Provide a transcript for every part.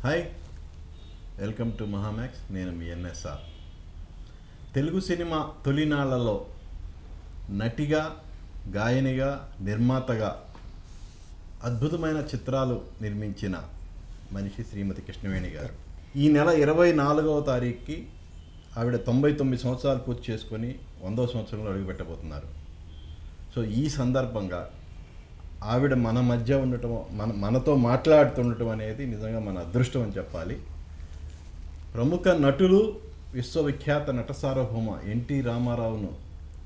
Hi, welcome to Mahamax. నేను మీ NSR. Telugu సినిమా తొలినాళ్లలో నటిగా, గాయనిగా, నిర్మాతగా అద్భుతమైన చిత్రాలు నిర్మించిన మనిషి శ్రీమతి కృష్ణవేణి గారు. ఈ నెల 24వ తారీఖుకి ఆవిడ 99 సంవత్సరాలు పూర్తి చేసుకొని 100వ సంవత్సరంలో అడుగుపెట్టబోతున్నారు. సో ఈ సందర్భంగా ఆవిడ మన మధ్య ఉండటం, మనతో మాట్లాడుతుండటం అనేది నిజంగా మన అదృష్టం అని చెప్పాలి. ప్రముఖ నటులు, విశ్వవిఖ్యాత నట సార్వభౌమ ఎన్టీ రామారావును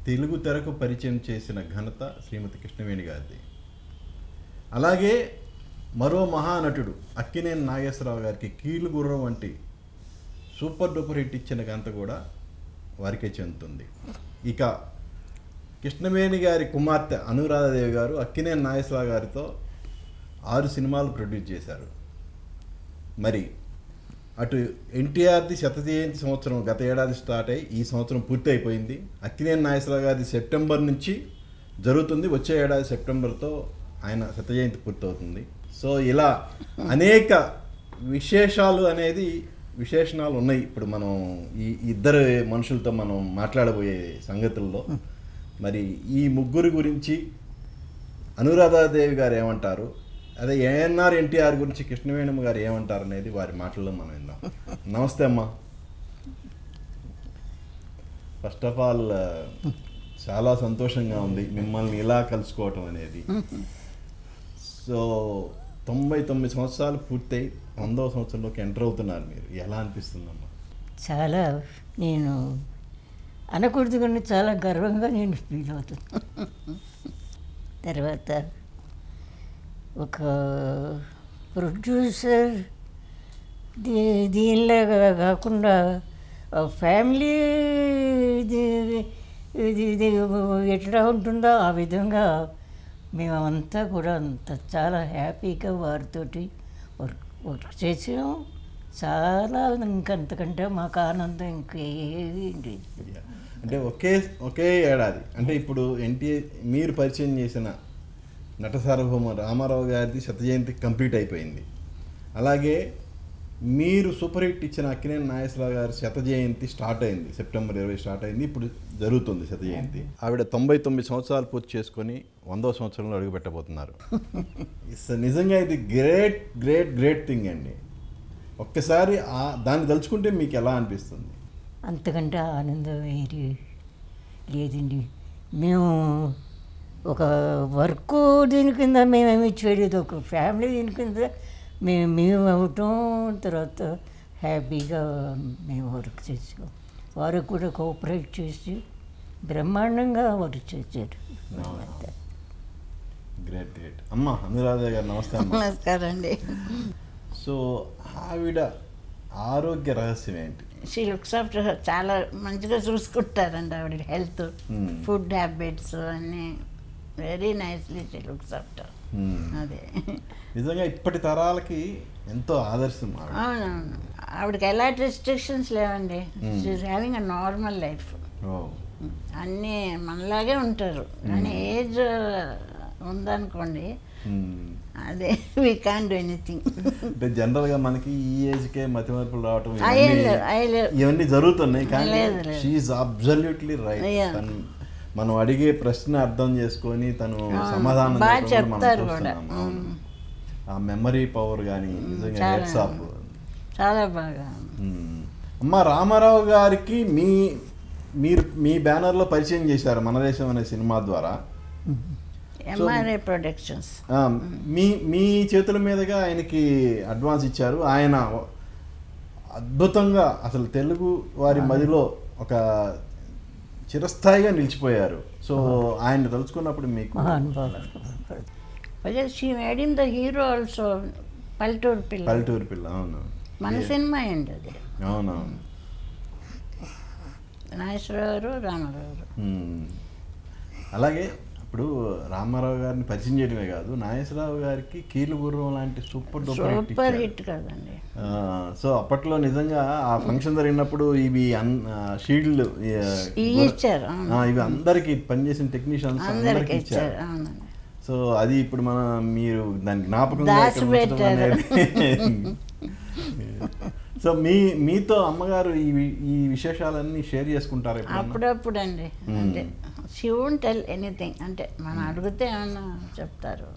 తెలుగు తెరకు పరిచయం చేసిన ఘనత శ్రీమతి కృష్ణవేణి గారిది. అలాగే మరో మహానటుడు అక్కినేని నాగేశ్వరరావు గారికి కీలుగుర్రం వంటి సూపర్ డూపర్ హిట్ ఇచ్చిన ఘనత కూడా వారికే చెందుతుంది. ఇక కృష్ణవేణి గారి కుమార్తె అనురాధాదేవి గారు అక్కినేని నాగేశ్వరరావు గారితో 6 సినిమాలు ప్రొడ్యూస్ చేశారు. మరి అటు ఎన్టీఆర్ది శత జయంతి సంవత్సరం గత ఏడాది స్టార్ట్ అయ్యి ఈ సంవత్సరం పూర్తి అయిపోయింది. అక్కినేని నాగేశ్వరరావు గారిది సెప్టెంబర్ నుంచి జరుగుతుంది. వచ్చే ఏడాది సెప్టెంబర్తో ఆయన శత జయంతి పూర్తవుతుంది. సో ఇలా అనేక విశేషణాలు ఉన్నాయి. ఇప్పుడు మనం ఈ ఇద్దరు మనుషులతో మనం మాట్లాడబోయే సంగతుల్లో మరి ఈ ముగ్గురు గురించి అనురాధాదేవి గారు ఏమంటారు, అదే ఏఎన్ఆర్ ఎన్టీఆర్ గురించి కృష్ణవేణి గారు ఏమంటారు అనేది వారి మాటల్లో మనం విందాం. నమస్తే అమ్మా. ఫస్ట్ ఆఫ్ ఆల్ చాలా సంతోషంగా ఉంది మిమ్మల్ని ఇలా కలుసుకోవటం అనేది. సో 99 సంవత్సరాలు పూర్తయి 100వ సంవత్సరంలోకి ఎంటర్ అవుతున్నారు మీరు. ఎలా అనిపిస్తుందమ్మా? చాలా నేను అనకూడదు కానీ చాలా గర్వంగా నేను ఫీల్ అవుతున్నాను. తర్వాత ఒక ప్రొడ్యూసర్ దీనిలాగా కాకుండా ఫ్యామిలీ ఇది ఎట్లా ఉంటుందో ఆ విధంగా మేమంతా కూడా అంత చాలా హ్యాపీగా వారితోటి వర్క్ చేసాం. చాలా ఇంకంతకంటే మాకు ఆనందం ఇంకేది. అంటే ఒకే ఏడాది అంటే ఇప్పుడు మీరు పరిచయం చేసిన నట సార్వభౌమ రామారావు గారిది శత జయంతి కంప్లీట్ అయిపోయింది. అలాగే మీరు సూపర్ హిట్ ఇచ్చిన అక్కినేని నాగేశ్వరరావు గారి శత జయంతి స్టార్ట్ అయింది. సెప్టెంబర్ 20 స్టార్ట్ అయింది. ఇప్పుడు జరుగుతుంది శత జయంతి. ఆవిడ 99 సంవత్సరాలు పూర్తి చేసుకొని 100వ సంవత్సరంలో అడుగుపెట్టబోతున్నారు. నిజంగా ఇది గ్రేట్ గ్రేట్ గ్రేట్ థింగ్ అండి. ఒక్కసారి దాన్ని తలుచుకుంటే మీకు ఎలా అనిపిస్తుంది? అంతకంటే ఆనందం ఏది లేదండి. మేము ఒక వర్క్ దీని కింద మేమేమి చేయలేదు, ఒక ఫ్యామిలీ దీని కింద మేము అవటం, తర్వాత హ్యాపీగా మేము వర్క్ చేసాం. వారు కూడా కోఆపరేట్ చేసి బ్రహ్మాండంగా వర్క్ చేశారు. Great great. అమ్మ అనురాధ గారు నమస్తే. నమస్కారం అండి. సో ఆవిడ ఆరోగ్య రహస్యం ఏంటి? షీ లుక్స్ ఆఫ్టర్ చాలా మంచిగా చూసుకుంటారండి ఆవిడ హెల్త్, ఫుడ్ హ్యాబిట్స్ అన్నీ very nicely she looks after. అదే నిజంగా ఇప్పటి తరాలకి ఎంతో ఆదర్శం. అవునవును, ఆవిడకి ఎలాంటి రెస్ట్రిక్షన్స్ లేవండి. She's having a normal life. అన్నీ మనలాగే ఉంటారు కానీ ఏజ్ ఉందనుకోండి, అదే వీ కాంట్ డూ ఎనీథింగ్. అంటే జనరల్గా మనకి ఈ ఏజ్కే మతిమరుపులు రావటం ఇవన్నీ జరుగుతున్నాయి, కానీ షీఈస్ అబ్సల్యూట్లీ రైట్. మనం అడిగే ప్రశ్న అర్థం చేసుకొని తను సమాధానం చెప్తారు కూడా. ఆ మెమరీ పవర్ కానీ నిజంగా చాలా బాగా. అమ్మ రామారావు గారికి మీ బ్యానర్లో పరిచయం చేశారు మన దేశం అనే సినిమా ద్వారా. MRA productions. మీ చేతుల మీదుగా ఆయనకి అడ్వాన్స్ ఇచ్చారు. ఆయన అద్భుతంగా అసలు తెలుగు వారి మదిలో ఒక చిరస్థాయిగా నిలిచిపోయారు. సో ఆయన తలుచుకున్నప్పుడు మీకు she made him the hero also. పల్లెటూరు పిల్ల. అవును, మన సినిమా అండి అది. అవునవును. నాగేశ్వరరావు, రామారావు. అలాగే ఇప్పుడు రామారావు గారిని పరిచయం చేయడమే కాదు, నాగేశ్వరరావు గారికి కీలుగుర్రం లాంటి సూపర్ హిట్ కదండి. సో అప్పట్లో నిజంగా ఆ ఫంక్షన్ జరిగినప్పుడు ఇవి షీల్డ్ ఇచ్చారు. ఇవి అందరికి పనిచేసిన టెక్నీషియన్స్ అందరికి ఇచ్చారు. సో అది ఇప్పుడు మీరు దాని జ్ఞాపకం సో మీతో అమ్మగారు ఈ విశేషాలన్నీ షేర్ చేసుకుంటారు అప్పుడప్పుడు అండి. అంటే షీ వోంట్ టెల్ ఎనీథింగ్, అంటే మనం అడిగితే ఏమన్నా చెప్తారు.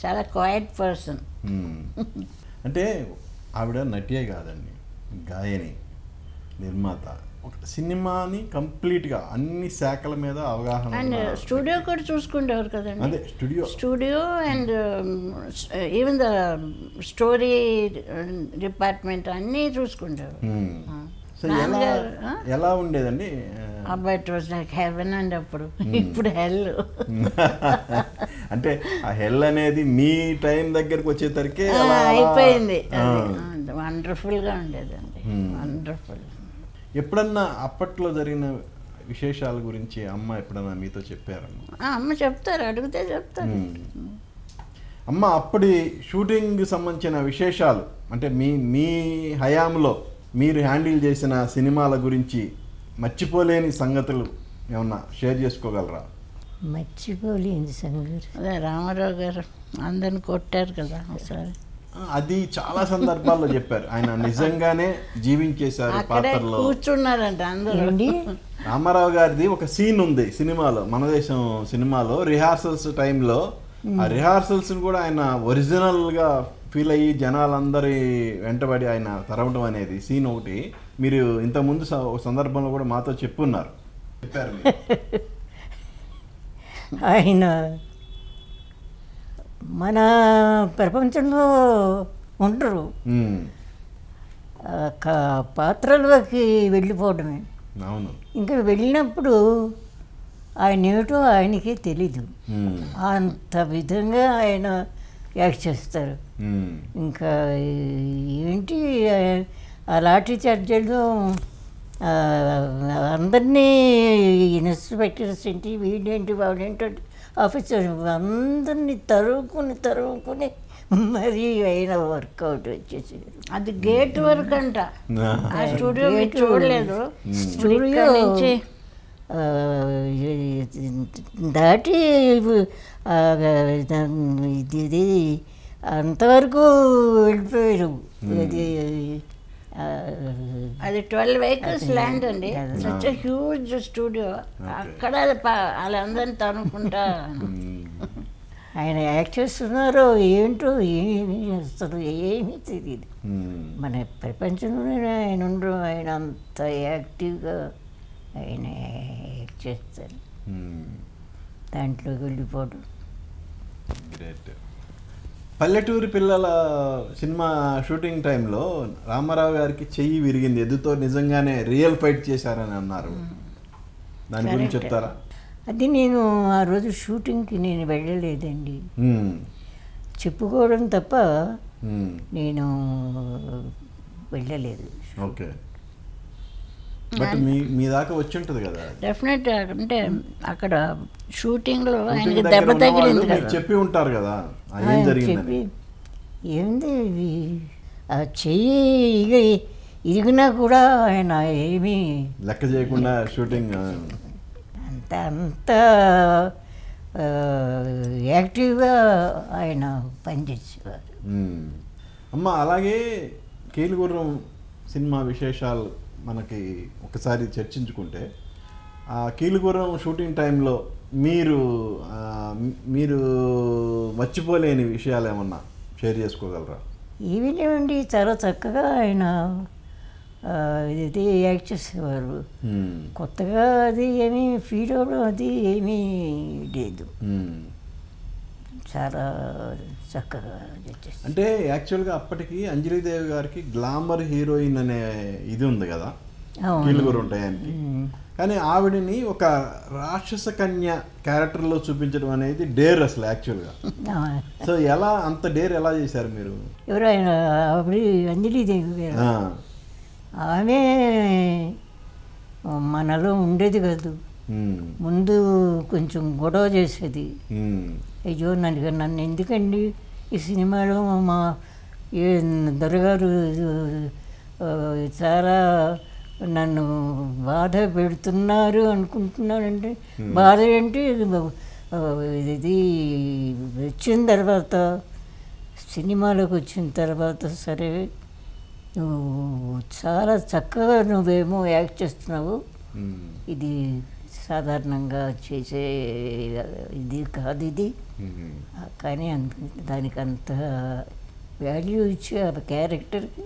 చాలా క్వైట్ పర్సన్. అంటే ఆవిడ నటియే కాదండి, గాయని, నిర్మాత, సినిమాని కంప్లీట్గా అన్ని శాఖల మీద అవగాహన. అండ్ స్టూడియో కూడా చూసుకుంటేవారు కదండి. అదే studio and even the story department అన్నీ చూసుకుంటారు. సో ఎలా ఉండేదండి? అబ్బాయి ఇట్ వాజ్ లైక్ హెవెన్ అండి అప్పుడు. ఇప్పుడు హెల్. అంటే ఆ హెల్ అనేది మీ టైం దగ్గరకు వచ్చేసరికి అయిపోయింది. వండర్ఫుల్గా ఉండేదండి, వండర్ఫుల్. ఎప్పుడన్నా అప్పట్లో జరిగిన విశేషాల గురించి అమ్మ ఎప్పుడన్నా మీతో చెప్పారమ్మా? అమ్మ చెప్తారు, అడిగితే చెప్తారు. అమ్మ అప్పటి షూటింగ్ సంబంధించిన విశేషాలు, అంటే మీ హయాంలో మీరు హ్యాండిల్ చేసిన సినిమాల గురించి మర్చిపోలేని సంగతులు ఏమన్నా షేర్ చేసుకోగలరా? మర్చిపోలేని సంగతి అదే రామారావు గారు అందరిని కొట్టారు కదా ఒకసారి. అది చాలా సందర్భాల్లో చెప్పారు. ఆయన నిజంగానే జీవించేశారు పాత్రలో, కూర్చున్నారంట అందరూ. రామారావు గారిది ఒక సీన్ ఉంది సినిమాలో, మనదేశం సినిమాలో రిహార్సల్స్ టైంలో. ఆ రిహార్సల్స్ కూడా ఆయన ఒరిజినల్గా ఫీల్ అయ్యి జనాలందరి వెంటబడి ఆయన తరవడం అనేది సీన్ ఒకటి మీరు ఇంతకుముందు ఒక సందర్భంలో కూడా మాతో చెప్పున్నారు, చెప్పారు. ఆయన మన ప్రపంచంలో ఉండరు, పాత్రలోకి వెళ్ళిపోవడమే. అవును. ఇంకా వెళ్ళినప్పుడు ఆయన ఏమిటో ఆయనకే తెలీదు, అంత విధంగా ఆయన యాక్ట్ చేస్తారు. ఇంకా ఏంటి ఆ లాఠీ చార్జీలు అందరినీ ఇన్స్పెక్టర్స్ ఏంటి, వీడేంటి, వాడేంటి, ఆఫీసర్ అందరినీ తరువుకుని మరి అయిన వర్కౌట్ వచ్చేసి. అది గేట్ వర్క్ అంట. ఆ స్టూడియో మీరు చూడలేదు? స్టూడియో నుంచి దాటి ఇది అంతవరకు వెళ్ళిపోయారు. అది 12 acres ల్యాండ్ అండి. Such a huge studio. అక్కడ వాళ్ళందరినీ తనుకుంటా ఆయన యాక్ట్ చేస్తున్నారో ఏంటో ఏమీ చేస్తారు ఏమీ తెలియదు. మన ప్రపంచంలోనే ఆయన ఉండరు, ఆయన అంత యాక్టివ్గా ఆయన యాక్ట్ చేస్తారు. దాంట్లోకి వెళ్ళిపోవడం. గ్రేట్. పల్లెటూరి పిల్లల సినిమా షూటింగ్ టైంలో రామారావు గారికి చెయ్యి విరిగింది, ఎద్దుతో నిజంగానే రియల్ ఫైట్ చేశారని అన్నారు. దాని గురించి చెప్తారా? అది నేను ఆ రోజు షూటింగ్కి నేను వెళ్ళలేదండి, చెప్పుకోవడం తప్ప నేను వెళ్ళలేదు. ఓకే. బట్ మీ దాకా వచ్చి ఉంటుంది కదా? డెఫినెట్. అంటే అక్కడ షూటింగ్లో ఆయనకి దెబ్బ తగిలింది కదా, చెప్పి ఉంటారు కదా ఏం జరిగింది. ఏంది ఆ చెయ్యి ఇరిగినా కూడా ఆయన ఏమీ లెక్క చేయకుండా షూటింగ్ అంత యాక్టివ్గా ఆయన పనిచేసేవారు. అమ్మ అలాగే కీలుగుర్రం సినిమా విశేషాలు మనకి ఒకసారి చర్చించుకుంటే, ఆ కీలుగుర్రం షూటింగ్ టైంలో మీరు మర్చిపోలేని విషయాలు ఏమన్నా షేర్ చేసుకోగలరా? ఇవి లేవండి, చాలా చక్కగా ఆయన ఇది యాక్ట్ చేసేవారు. కొత్తగా అది ఏమీ ఫీల్ అవ్వడం అది ఏమీ లేదు, చాలా చక్కగా చేస్తారు. అంటే యాక్చువల్గా అప్పటికి అంజలీదేవి గారికి గ్లామర్ హీరోయిన్ అనే ఇది ఉంది కదా కీలుగుర్రం టయానికి, కానీ ఆవిడని ఒక రాక్షస కన్య క్యారెక్టర్లో చూపించడం అనేది డేర్ అసలు యాక్చువల్గా. సో ఎలా అంత డేర్ ఎలా చేశారు మీరు? ఎవరు ఆయన? ఆవిడ అంజలీదేవి గారు. ఆమె మనలో ఉండేది కాదు, ముందు కొంచెం గొడవ చేసేది. అయ్యో నన్ను ఎందుకండి ఈ సినిమాలో మా దొరగారు చాలా నన్ను బాధ పెడుతున్నారు అనుకుంటున్నానంటే, బాధ ఏంటి ఇది వచ్చిన తర్వాత, సినిమాలోకి వచ్చిన తర్వాత సరే నువ్వు చాలా చక్కగా నువ్వేమో యాక్ట్ చేస్తున్నావు, ఇది సాధారణంగా చేసే ఇది కాదు ఇది, కానీ దానికి అంత వాల్యూ ఇచ్చి ఆ క్యారెక్టర్కి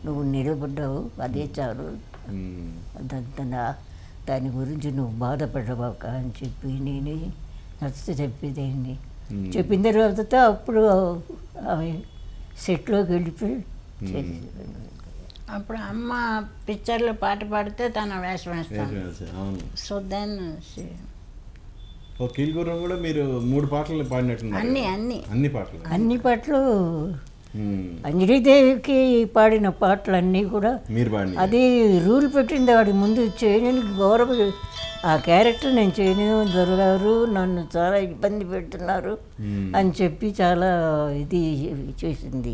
నువ్వు నిలబడ్డావు, అదే చాలు. దాని గురించి నువ్వు బాధపడవాక అని చెప్పి నేను నచ్చితే చెప్పేదాన్ని. చెప్పిన తర్వాత అప్పుడు ఆమె సెట్లోకి వెళ్ళిపోయి అప్పుడు అమ్మ పిక్చర్లో పాట పాడితే తన వేషం వేస్తాను. సో దెన్ కీలుగుర్రం కూడా మీరు 3 పాటలు పాడినట్టు. అన్ని పాటలు అంజలీదేవికి పాడిన పాటలన్నీ కూడా అది రూల్ పెట్టింది. వాడి ముందు చేయడానికి గౌరవ ఆ క్యారెక్టర్ నేను చేయను, దొరగారు నన్ను చాలా ఇబ్బంది పెడుతున్నారు అని చెప్పి చాలా ఇది చేసింది.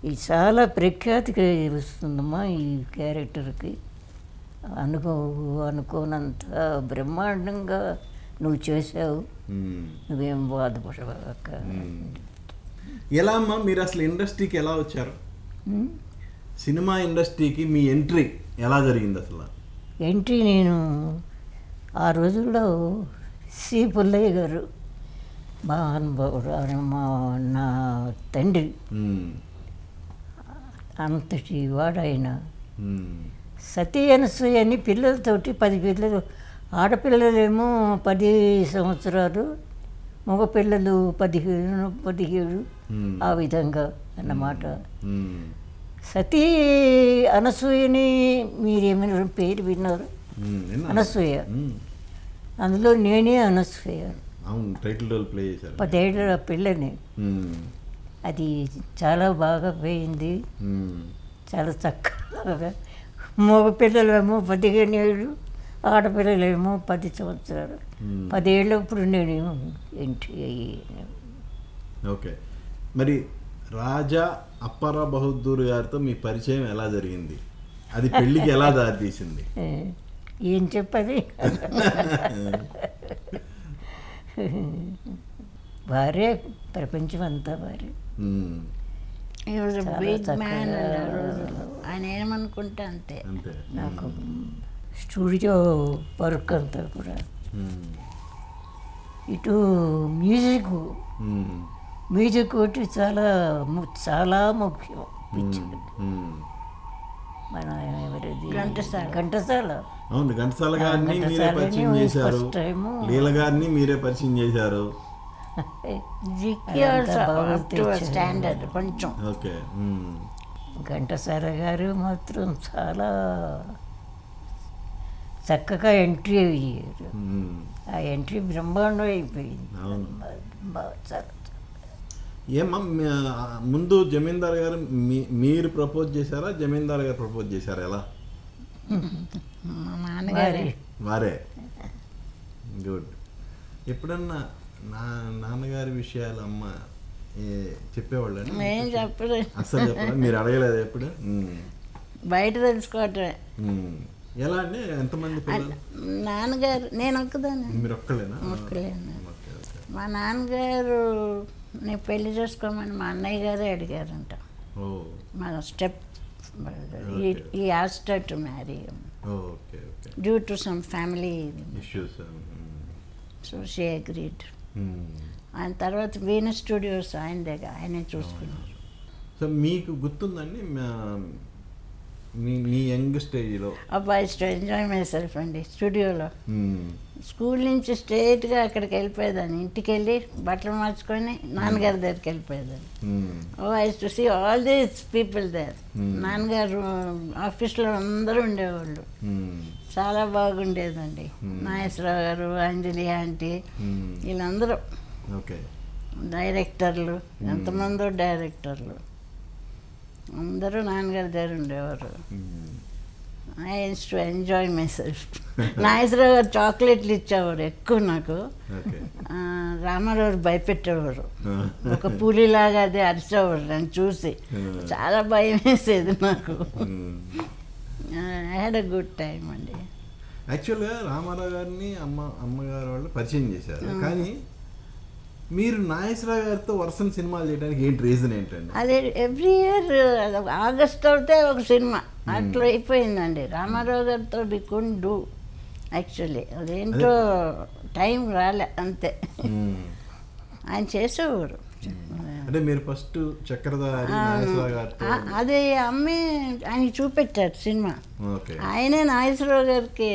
ఇది చాలా ప్రఖ్యాతికి వస్తుందమ్మా ఈ క్యారెక్టర్కి. అనుకోనంత బ్రహ్మాండంగా నువ్వు చేసావు, నువ్వేం బాధపడవాక. ఎలా అమ్మా మీరు అసలు ఇండస్ట్రీకి ఎలా వచ్చారు? సినిమా ఇండస్ట్రీకి మీ ఎంట్రీ ఎలా జరిగింది అసలు? ఎంట్రీ నేను ఆ రోజుల్లో సి పుల్లయ్య గారు మా అనుభవుడు, నా తండ్రి అంతటి వాడైన సతీ అనసూయ అని పిల్లలతోటి 10 పిల్లలు, ఆడపిల్లలేమో 10 సంవత్సరాలు, మగపిల్లలు 15-17 ఆ విధంగా అన్నమాట. సతీ అనసూయని మీరేమైనా పేరు విన్నారు? అనసూయ, అందులో నేనే అనసూయ. 10 ఏళ్ళ పిల్లని. అది చాలా బాగా పోయింది, చాలా చక్కగా. మగపిల్లలేమో 15 ఏళ్ళు, ఆడపిల్లలేమో 10 సంవత్సరాలు. 10 ఏళ్ళప్పుడు నేను ఎంట్రీ అయ్యాను. ఓకే, మరి రాజా అప్పర బహదూర్ గారితో మీ పరిచయం ఎలా జరిగింది? అది పెళ్ళికి ఎలా దారితీసింది? ఏం చెప్పది, భార్య ప్రపంచం అంతా భార్య. ఆయన ఏమనుకుంటే అంతే. నాకు స్టూడియో వర్క్ అంతా కూడా, ఇటు మ్యూజిక్ ఒకటి చాలా చాలా ముఖ్యం. మన ఎవరిది ఘంటసాల. అవును, ఘంటసాల గారిని మీరే పరిచయం చేశారు, లీల గారిని మీరే పరిచయం చేశారు. కొంచెం ఓకే. ఘంటసాల గారు మాత్రం చాలా చక్కగా ఎంట్రీ అయ్యారు. ఆ ఎంట్రీ బ్రహ్మాండం అయిపోయింది. ఏమా ముందు జమీందార్ గారు మీరు ప్రపోజ్ చేశారా, జమీందార్ గారు ప్రపోజ్ చేశారా? ఎలా? వారే. గుడ్. ఎప్పుడన్నా నాన్నగారి విషయాలు అమ్మ చెప్పేవాళ్ళు? అసలు చెప్పలేదు, మీరు అడగలేదు ఎప్పుడు? బయట తెలుసుకోవటమే. ఎలా అండి? ఎంతమంది పిల్లలు? నాన్నగారు, నేను ఒక్కదాన్ని. మీరు ఒక్కలేనా? ఒక్కలేను. మా నాన్నగారు నేను పెళ్లి చేసుకోమని మా అన్నయ్య గారే అడిగారంట. మా స్టెప్ ఈ Aster to marry due to some family issues. So she agreed. ఆయన తర్వాత వీనస్ స్టూడియోస్ ఆయనే చూసుకున్నారు. సో మీకు గుర్తుందండి మీ యంగ్ స్టేజ్లో? అబ్బా, ఎంజాయ్ మై సెల్ఫ్ అండి స్టూడియోలో. స్కూల్ నుంచి స్ట్రేట్గా అక్కడికి వెళ్ళిపోయేదాన్ని. ఇంటికి వెళ్ళి బట్టలు మార్చుకొని నాన్నగారి దగ్గరికి వెళ్ళిపోయేదాన్ని. I to see all these people there. నాన్నగారు ఆఫీస్లో అందరూ ఉండేవాళ్ళు. చాలా బాగుండేదండి. నాగేశ్వరరావు గారు, అంజలి ఆంటీ, వీళ్ళందరూ డైరెక్టర్లు, ఎంతమందో డైరెక్టర్లు అందరూ నాన్నగారి దగ్గర ఉండేవారు. I used to enjoy myself. Nageswara Rao గారు చాక్లెట్లు ఇచ్చేవారు ఎక్కువ నాకు. రామారావు భయపెట్టేవారు, ఒక పూలిలాగా అది అరిచేవారు నన్ను చూసి. చాలా భయం వేసేది నాకు. I had a good time అండి. యాక్చువల్గా రామారావు గారిని అమ్మగారు వాళ్ళు పరిచయం చేశారు, కానీ మీరు నాగేశ్వరరావు గారితో వరుసన సినిమాలు చేయడానికి ఏంటి రీజన్ ఏంటండి? అదే ఎవ్రీ ఇయర్ ఆగస్ట్ అవుతే ఒక సినిమా అట్లా అయిపోయిందండి. రామారావు గారితో వి కుడెంట్ డూ యాక్చువల్లీ, అదేంటో టైం రాలే అంతే. ఆయన చేసేవారు. అంటే మీరు ఫస్ట్ చక్రధారి నాగేశ్వరరావు గారితో అదే అమ్మే ఆయనకి చూపెట్టారు సినిమా. ఆయనే నాగేశ్వరరావు గారికి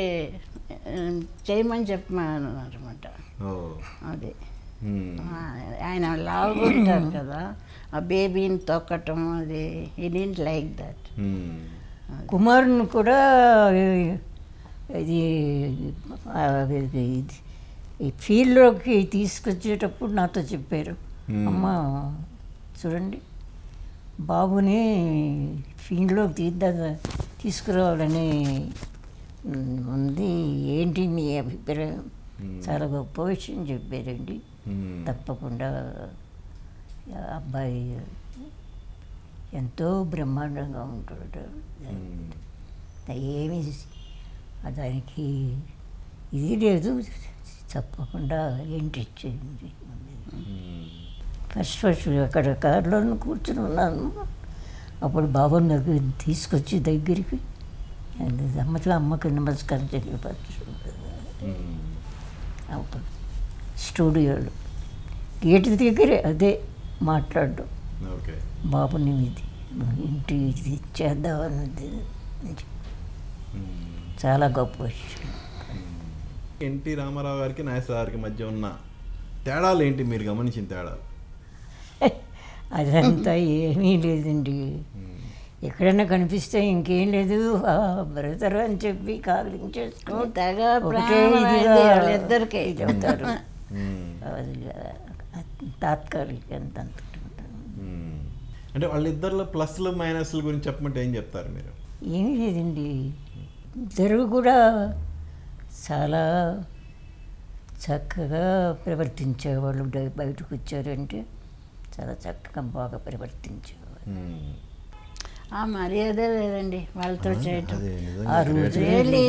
చేయమని చెప్పమన్నారు అనమాట. అది ఆయన లావుగా ఉంటారు కదా, ఆ బేబీని తొక్కటం, అది హీ డిడ్ంట్ లైక్ దట్. కుమారుని కూడా ఇది ఈ ఫీల్డ్లోకి తీసుకొచ్చేటప్పుడు నాతో చెప్పారు, అమ్మ చూడండి బాబుని ఫీల్డ్లోకి తీసుకురావాలని ఉంది, ఏంటి మీ అభిప్రాయం? చాలా గొప్ప విషయం చెప్పారండి. తప్పకుండా అబ్బాయి ఎంతో బ్రహ్మాండంగా ఉంటాడు, ఏమి దానికి ఇది లేదు, తప్పకుండా ఏంటి ఇచ్చేయండి. ఫస్ట్ అక్కడ కారులో కూర్చుని ఉన్నాను. అప్పుడు బాబు నాకు తీసుకొచ్చి దగ్గరికి అమ్మకి నమస్కారం చెప్పవచ్చు. అప్పుడు స్టూడియోలో గేట్ దగ్గరే అదే మాట్లాడడం, బాబుని ఇది ఇంటి ఇది చేద్దామన్నది చాలా గొప్ప విషయం. ఎన్టీ రామారావు గారికి నాగేశ్వరరావు గారికి మధ్య ఉన్న తేడాలు ఏంటి మీరు గమనించిన తేడాలు? అదంతా ఏమీ లేదండి. ఎక్కడైనా కనిపిస్తే ఇంకేం లేదు బ్రదర్ అని చెప్పి కాగిలించేసుకో ఇద్దరికే ఇది అవుతారు. తాత్కాలిక ఎంత అంటే వాళ్ళిద్దరిలో ప్లస్లు మైనస్ల గురించి చెప్పమంటే ఏం చెప్తారు మీరు? ఏమీ లేదండి, ఇద్దరు కూడా చాలా చక్కగా ప్రవర్తించేవాళ్ళు. బయటకు వచ్చారంటే చాలా చక్కగా బాగా ప్రవర్తించేవాళ్ళు. ఆ మర్యాద లేదండి వాళ్ళతో చేయటం. ఆ రోజు రియల్లీ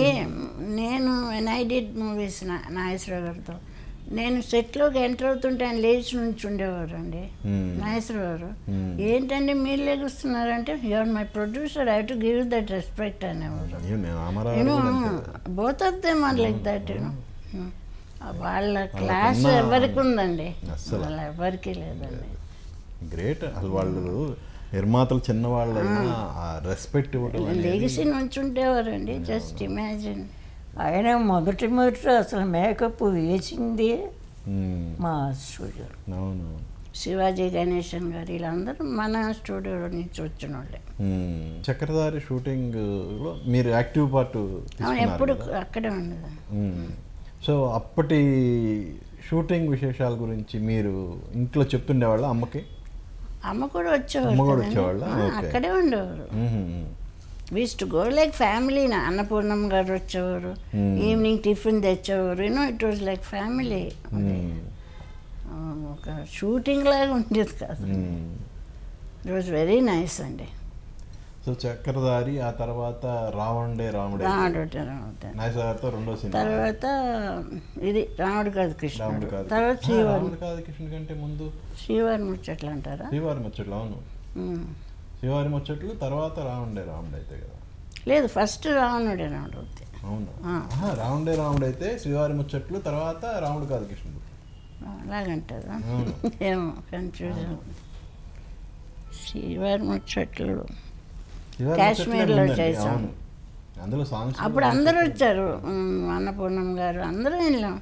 నేను ఐ డిడ్ మూవీస్ నాగేశ్వరరావు గారితో, నేను సెట్లోకి ఎంటర్ అవుతుంటే ఆయన లేచి నుంచి ఉండేవారు అండి నాగేశ్వరరావు గారు. ఏంటండి మీరు లేగుస్తున్నారంటే, you are my producer, I have to give that respect అనేవారు. Both of them are like that. వాళ్ళ క్లాస్ ఎవరికి ఉందండి, వాళ్ళ ఎవరికి లేదండి. గ్రేట్. అసలు వాళ్ళు నిర్మాతలు చిన్నవాళ్ళైనా రెస్పెక్ట్ ఇవ్వడం, లెగసీ నుంచి ఉండేవారండి. Just imagine. ఆయన మొదటి అసలు మేకప్ వేసింది మా స్టూడియో. అవును. శివాజీ గణేశన్ గారు వీళ్ళందరూ మన స్టూడియో నుంచి వచ్చిన వాళ్ళే. చక్రధారి షూటింగ్లో మీరు యాక్టివ్ పార్ట్ ఎప్పుడు అక్కడే ఉండదు. సో అప్పటి షూటింగ్ విశేషాల గురించి మీరు ఇంట్లో చెప్తుండేవాళ్ళ అమ్మకి? అమ్మ కూడా వచ్చేవాళ్ళు, అక్కడే ఉండేవారు. We used to go like family. Annapurnamma గారు వచ్చేవారు, ఈవినింగ్ టిఫిన్ తెచ్చేవారు. It was like family. ఒక షూటింగ్ లాగా ఉండేది కాదు. ఇట్ వాజ్ వెరీ నైస్ అండి. సో చక్రధారి, ఆ తర్వాత రాముడే నాగేశ్వరరావుతో రెండో సినిమా, తర్వాత ఇది రాముడు కాదు కృష్ణ, తర్వాత కృష్ణ కంటే ముందు శ్రీవారి ముచ్చట్లు అంటారా? శ్రీవారి ముచ్చట్లు. అవును, శ్రీవారి ముచ్చట్లు తర్వాత రాముడు అయితే కదా? లేదు, ఫస్ట్ రాముడు అవుతాయి. అవును, రాముడు అయితే శ్రీవారి ముచ్చట్లు, తర్వాత రాముడు కాదు కృష్ణుడు అలాగంటారా? ఏమో కన్ఫ్యూజన్. శ్రీవారి ముచ్చట్లు కాశ్మీర్లో చేసాం. అందులో సాంగ్స్ అప్పుడు అందరూ వచ్చారు, అన్నపూర్ణమ్మ గారు అందరూ వెళ్ళాం.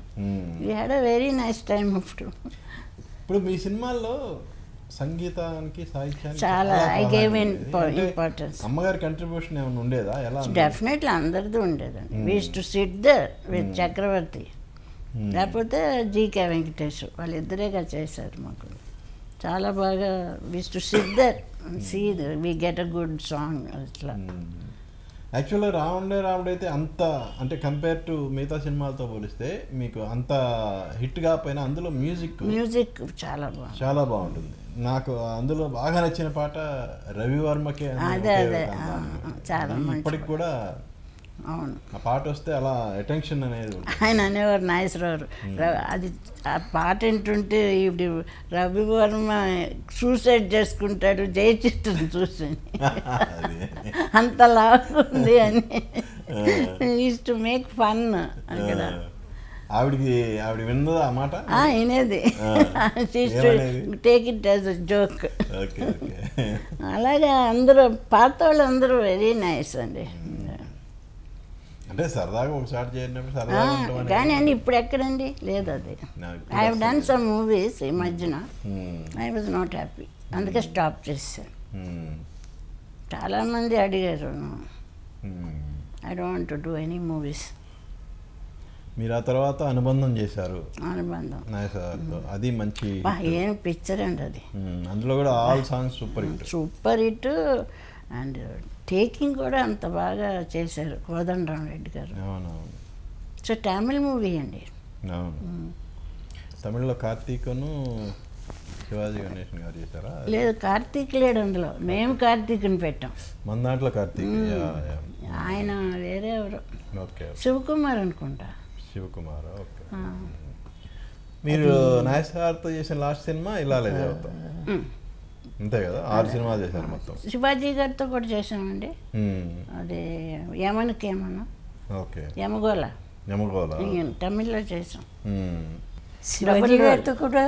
We had a very nice time. ఇప్పుడు మీ సినిమాల్లో సంగీతానికి సాహిత్యానికి చాలా ఐ గేవ్ ఇంపార్టెన్స్. అమ్మగారి కంట్రిబ్యూషన్ ఏమైనా ఉండేదా? ఎలా? డెఫినెట్లీ అందరిది ఉండేదండి. We used to sit there with Chakravarthy, లేకపోతే జీకే వెంకటేష్, వాళ్ళిద్దరేగా చేశారు మాకు. చాలా బాగా we used to sit there see we get a good song. అట్లా యాక్చువల్గా రాముడు అయితే అంత, అంటే కంపేర్ టు మిగతా సినిమాలతో పోలిస్తే మీకు అంత హిట్ కాకపోయినా అందులో మ్యూజిక్ చాలా బాగుంటుంది. నాకు అందులో బాగా నచ్చిన పాట రవివర్మకే, అదే చాలా ఇప్పటికి కూడా అవును. ఆ పాట వస్తే అలా అటెన్షన్ అనేది ఉంటుంది. ఆయన అనేవారు నాగేశ్వరరావు అది ఆ పాట వింటుంటే ఇప్పుడు రవి వర్మ సూసైడ్ చేసుకుంటాడు జయచిత్రం చూసి అంత లాభం ఉంది అని ఈజ్ టు మేక్ ఫన్ అక్కడ. ఆవిడ విన్నదా ఆ మాట? వినేది. Take it as a joke. అలాగే అందరూ పాత వాళ్ళు అందరూ వెరీ నైస్ అండి. అంటే సరదాగా ఒకసారి చేరినప్పుడు సరదాగా కానీ అండి ఇప్పుడు ఎక్కడండి లేదు. అది I have done some movies ఈ మధ్యన. ఐ వాజ్ నాట్ హ్యాపీ, అందుకే స్టాప్ చేశాను. చాలామంది అడిగారు, I don't want to do any movies. మీరు ఆ తర్వాత అనుబంధం చేశారు. అనుబంధం అది మంచి ఏం పిక్చర్ అండి అది. అందులో కూడా all songs super hit. Super hit and taking కూడా అంత బాగా చేశారు కోదండరామ్ రెడ్డి గారు. అవునవును. సో తమిళ్ మూవీ అండి. అవును. తమిళ్లో కార్తీక్ను శివాజీ గణేషన్ గారు చేశారా? లేదు, కార్తీక్ లేడు అందులో. మేము కార్తీక్ని పెట్టాం. మన దాంట్లో కార్తీక్ ఆయన వేరే ఎవరు, ఓకే, శివకుమార్ అనుకుంటా. శివకుమార్. ఓకే. మీరు నాగేశ్వరతో చేసిన లాస్ట్ సినిమా ఇలా లేదు అంతే కదా? 6 సినిమాలు చేశారు మొత్తం. శివాజీ గారితో కూడా చేసామండి. అదే యమన్కేమను. ఓకే. యమగోళ తమిళ్లో చేసాం. శివాజీ గారితో కూడా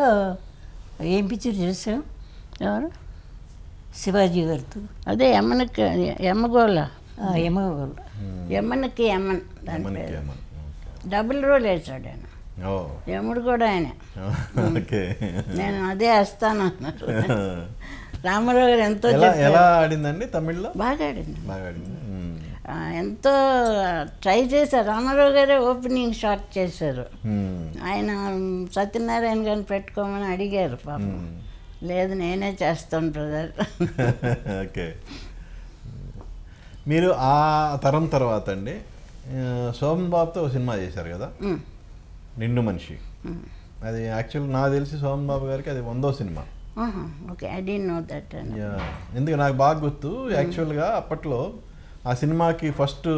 ఏం పిక్చర్ చేసాం? ఎవరు? శివాజీ గారితో అదే యమన్కి యమగోళ. యమగోళ యమన్కి యమన్ డబుల్ రోల్ వేసాడు ఆయన. యముడు కూడా ఆయన. నేను అదే వేస్తాను అన్నారు. రామారావు గారు ఎంతో ఎలా ఆడిందండి తమిళ్లో? బాగా ఆడింది. ఎంతో ట్రై చేశారు. రామారావు గారే ఓపెనింగ్ షాట్ చేశారు. ఆయన సత్యనారాయణ గారిని పెట్టుకోమని అడిగారు పాపం. లేదు నేనే చేస్తాను బ్రదర్. ఓకే. మీరు ఆ తరం తర్వాత అండి శోభన్ బాబుతో ఒక సినిమా చేశారు కదా, నిండు మనిషి. అది యాక్చువల్ నాకు తెలిసి శోభన్ బాబు గారికి అది 100వ సినిమా. Okay, I didn't know that. ఎందుకు నాకు బాగా గుర్తు. యాక్చువల్గా అప్పట్లో ఆ సినిమాకి ఫస్ట్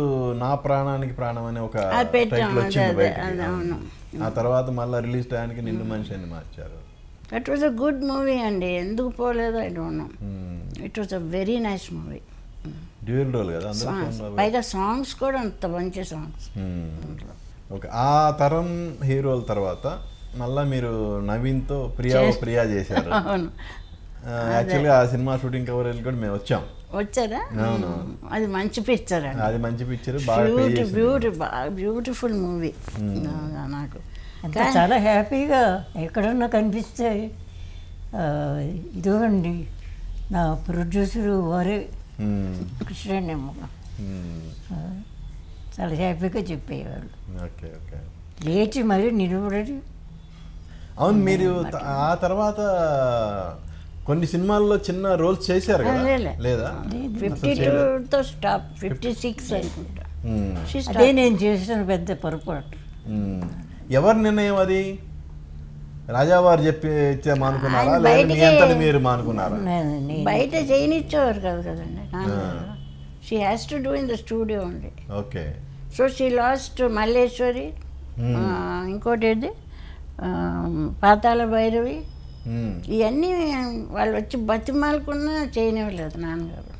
నా ప్రాణానికి ప్రాణం అనే ఒక టైటిల్ వచ్చింది బయటకి. ఆ తర్వాత మళ్ళీ రిలీజ్ టైంకి నిండు మనిషి అని మార్చారు. That was a good movie అండి. ఎందుకు పోలేదు I don't know. It was a very nice movie. Dual role కదా, పైగా సాంగ్స్ కూడా అంత మంచి సాంగ్స్. ఓకే. ఆ తరం హీరోల తర్వాత మళ్ళీ మీరు నవీన్తో ప్రియా చేశారు. యాక్చువల్గా ఆ సినిమా షూటింగ్ కవరేజ్ కూడా మేము వచ్చారా? అది మంచి పిక్చర్ అండి. అది మంచి పిక్చర్, బ్యూటిఫుల్ మూవీ. నాకు చాలా హ్యాపీగా ఎక్కడన్నా కనిపిస్తే ఇదిగోండి నా ప్రొడ్యూసరు వారే కృష్ణమ్మ చాలా హ్యాపీగా చెప్పేవాళ్ళు. Okay okay. లేచి మరి నిలబడి. అవును, మీరు ఆ తర్వాత కొన్ని సినిమాల్లో చిన్న రోల్స్ చేశారు కదా? లేదా 52తో స్టాప్, 56 అనుకుంటా. అదే నేను చేసిన పెద్ద పొరపాటు. ఎవరి నిర్ణయం అది? రాజావారు చెప్పి మానుకున్నారా, మీరు మానుకున్నారా? బయట చేయనిచ్చేవారు కాదు కదండి. She has to do in the studio only. Okay. So she lost Malleswari, ఇంకోటి ఏది పాతాళ భైరవి, ఇవన్నీ వాళ్ళు వచ్చి బతిమాలకున్నా చేయనివ్వలేదు నాన్నగారు.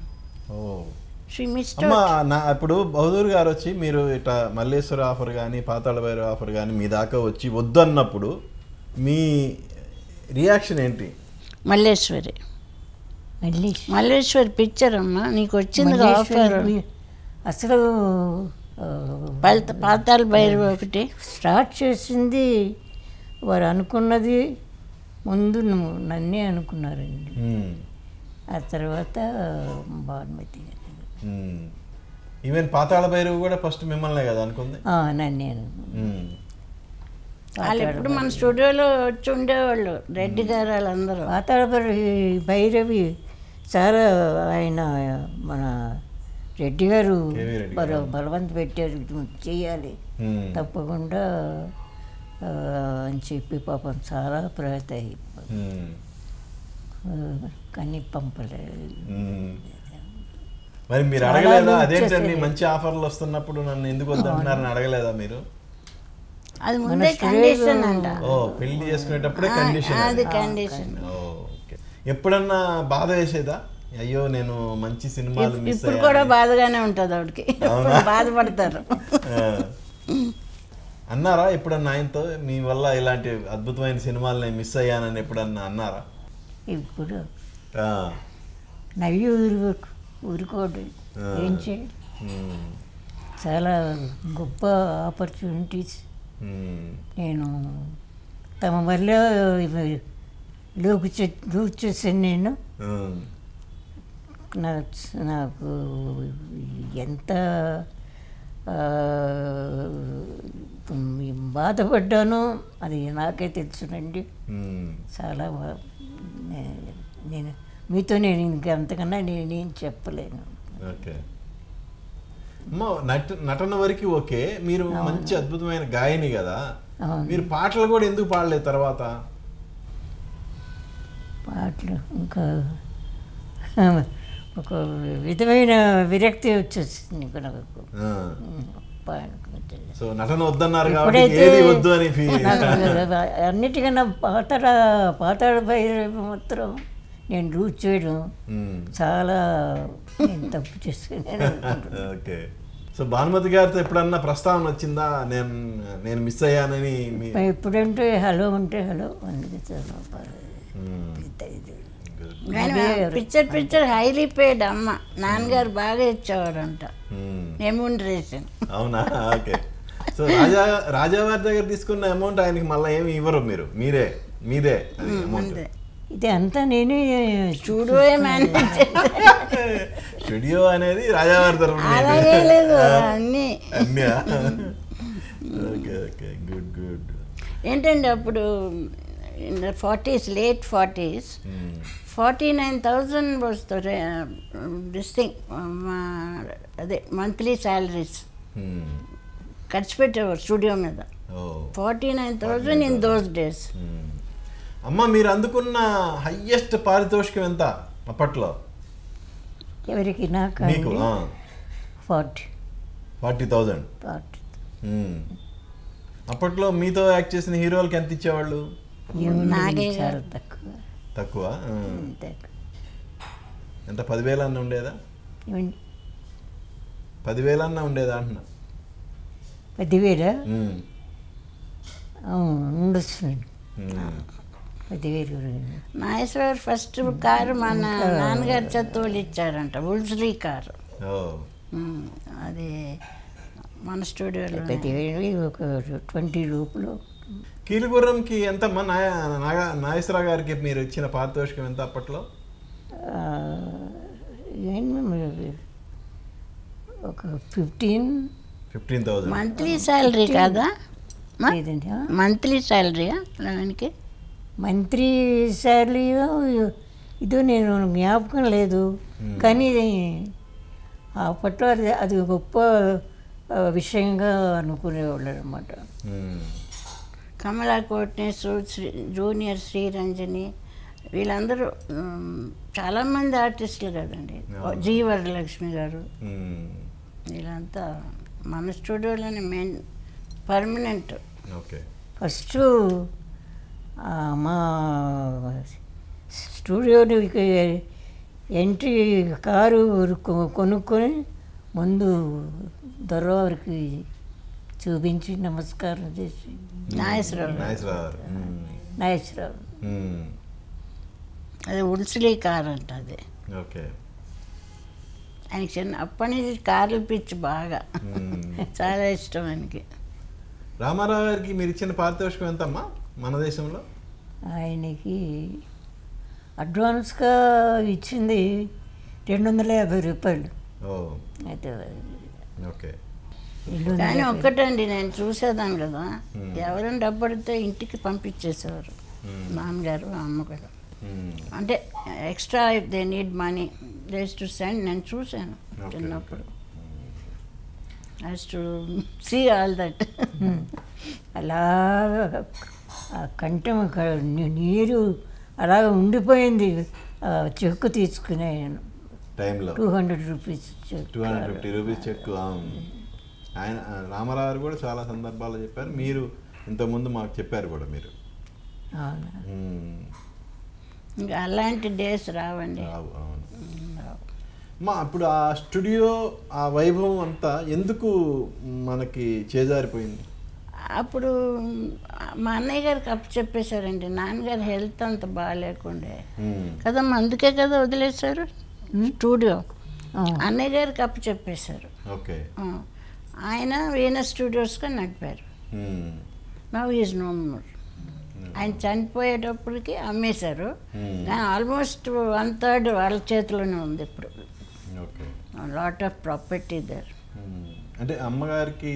ఇప్పుడు బహదూర్ గారు వచ్చి మీరు ఇట్లా మల్లేశ్వరి ఆఫర్ కానీ పాతాళ భైరవి ఆఫర్ కానీ మీ దాకా వచ్చి వద్దు అన్నప్పుడు మీ రియాక్షన్ ఏంటి? మల్లేశ్వరి పిక్చర్ అమ్మా నీకు వచ్చింది ఆఫర్. అసలు పాతాళ భైరవి ఒకటి స్టార్ట్ చేసింది వారు అనుకున్నది ముందు నన్నే అనుకున్నారండి. ఆ తర్వాత భానుమతి గారు. ఈవెన్ పాతాళ భైరవి కూడా ఫస్ట్ మిమ్మల్నే కదా అనుకుంది? నన్నే. వాళ్ళు ఎప్పుడు మన స్టూడియోలో వచ్చి ఉండేవాళ్ళు, రెడ్డి గారు వాళ్ళందరూ. పాతాళ భైరవి చాలా ఆయన మన రెడ్డి గారు బలవంత పెట్టారు, చెయ్యాలి తప్పకుండా అని చెప్పి పాపం చాలా ప్రయత్న కానీ పంపలేదు. మరి మీరు అడగలేదా అదేంటండి మంచి ఆఫర్లు వస్తున్నప్పుడు నన్ను ఎందుకు వద్దంటున్నారని అడగలేదా మీరు? అది ముందే కండిషన్ అంట. ఓ పెళ్లి చేసుకునేటప్పుడే కండిషన్. అది కండిషన్. ఓకే. ఎప్పుడన్నా బాధ వేసేదా, అయ్యో నేను మంచి సినిమాలు మిస్ ఇప్పుడు కూడా బాధగానే ఉంటుంది ఆవిడకి, బాధపడతారు. అన్నారా ఎప్పుడన్నా ఆయనతో మీ వల్ల ఇలాంటి అద్భుతమైన సినిమాలు నేను మిస్ అయ్యానని ఎప్పుడన్నా అన్నారా? ఇప్పుడు నవ్వి ఊరుకోడు, ఏం చేయాలి, చాలా గొప్ప ఆపర్చునిటీస్ నేను తమ వల్ల లూక్ చేశాను. నేను నాకు ఎంత బాధపడ్డానో అది నాకే తెలుసునండి. చాలా నేను మీతో నేను ఇంకంతకన్నా నేనేం చెప్పలేను. ఓకే అమ్మా, నటన వరకు ఓకే, మీరు మంచి అద్భుతమైన గాయని కదా, మీరు పాటలు కూడా ఎందుకు పాడలేదు తర్వాత? పాటలు ఇంకా ఒక విధమైన విరక్తి వచ్చేసింది నాకు. సో నటన వద్దన్నారు కాబట్టి ఏది వద్దు అని అన్నిటికన్నా పాతాళ భైరవి మాత్రం నేను రూట్ చేయడం చాలా నేను తప్పు చేస్తాను. ఓకే. సో భానుమతి గారితో ఎప్పుడన్నా ప్రస్తావన వచ్చిందా నేను మిస్ అయ్యానని? ఎప్పుడంటే హలో అంటే హలో అందుకే పిక్చర్ హైలీ పేడ్ అమ్మ, నాన్నగారు బాగా ఇచ్చేవారంట రెమ్యూనరేషన్. అవునా? ఓకే. సో రాజావారి దగ్గర తీసుకున్న అమౌంట్ ఆయనకి మళ్ళీ ఏమి ఇవ్వరు మీరు? మీదే ఇది అంతా నేనే స్టూడియో మేనేజ్. స్టూడియో అనేది రాజావారి తరఫున అన్నీ. Okay okay, good good. ఏంటండి అప్పుడు late 40s 49,000 was this thing, అదే మంత్లీ శాలరీస్ ఖర్చు పెట్టేవారు స్టూడియో మీద. 49,000 ఇన్ దోస్ డేస్. అమ్మ, మీరు అందుకున్న హైయెస్ట్ పారితోషికం ఎంత అప్పట్లో? ఎవరికి? నాకు 40,000. అప్పట్లో మీతో యాక్ట్ చేసిన హీరోలకి ఎంత ఇచ్చేవాళ్ళు? చాలా తక్కువ. ఎంత? 10,000 అన్న ఉండేదా? 10,000 అన్న ఉండేదా అంటున్నా. 10,000 ఉండొచ్చు. 10,000. నాగేశ్వర ఫస్ట్ కారు మన నాన్నగారు చెత్తోళ్ళు ఇచ్చారంట, ఉల్సరీ కారు. అది మన స్టూడియోలో 10,000 ఒక 20 రూపాయలు. కీలుగుర్రంకి ఎంతమ్మా? నాగేశ్వరరావు గారికి మీరు ఇచ్చిన పారితోషికం ఎంత అప్పట్లో? ఒక 15,000. మంత్లీ శాలరీ కాదా? మంత్లీ శాలరీయా? మంత్లీ శాలరీ ఇదో నేను జ్ఞాపకం లేదు, కానీ అప్పట్లో అది గొప్ప విషయంగా అనుకునేవాళ్ళు అనమాట. కమలా కోట్నేశ్వర్, జూనియర్ శ్రీరంజని, వీళ్ళందరూ చాలామంది ఆర్టిస్టులు కదండి. జీ వరలక్ష్మి గారు, వీళ్ళంతా మన స్టూడియోలోనే మెయిన్ పర్మనెంట్. ఫస్ట్ మా స్టూడియోకి ఎంట్రీ కారు కొనుక్కొని ముందు దొరవారికి చూపించి నమస్కారం చేసి నాగేశ్వరరావు అది ఉల్సలీ కార్ అంట. అది ఆయనకి చిన్న అప్పటి నుంచి కార్లు పిచ్చి బాగా, చాలా ఇష్టం ఆయనకి. రామారావు గారికి మీరు ఇచ్చిన పారితోషికం ఎంతమ్మా మన దేశంలో? ఆయనకి అడ్వాన్స్గా ఇచ్చింది 250 రూపాయలు. అయితే కానీ ఒక్కటండి, నేను చూసేదాన్ని కదా, ఎవరైనా డబ్బు అడిగితే ఇంటికి పంపించేసేవారు నాన్నగారు అమ్మగారు. అంటే extra if they need money they to send. నేను చూశాను చిన్నప్పుడు. I to see all that. అలాగా కంఠం నీరు అలాగ ఉండిపోయింది చెక్కు తీసుకునే టైంలో 200 రూపీస్ 250 రూపీస్ చెక్. ఆయన రామారావు కూడా చాలా సందర్భాల్లో చెప్పారు, మీరు ఇంతకుముందు మాకు చెప్పారు కూడా మీరు. ఇంకా అలాంటి డేస్ రావండి. అవును. ఇప్పుడు ఆ స్టూడియో ఆ వైభవం అంతా ఎందుకు మనకి చేజారిపోయింది? అప్పుడు మా అన్నయ్య గారికి అప్పు చెప్పేశారండి. నాన్నగారు హెల్త్ అంత బాగాలేకుండే కదమ్మా, అందుకే కదా వదిలేశారు స్టూడియో. అన్నయ్య గారికి అప్పు చెప్పేశారు. ఓకే. ఆయన వీనస్ స్టూడియోస్గా నడిపారు. Now is no more. ఆయన చనిపోయేటప్పటికి అమ్మేశారు, కానీ ఆల్మోస్ట్ 1/3 వాళ్ళ చేతిలోనే ఉంది ఇప్పుడు. Lot of property there. అంటే అమ్మగారికి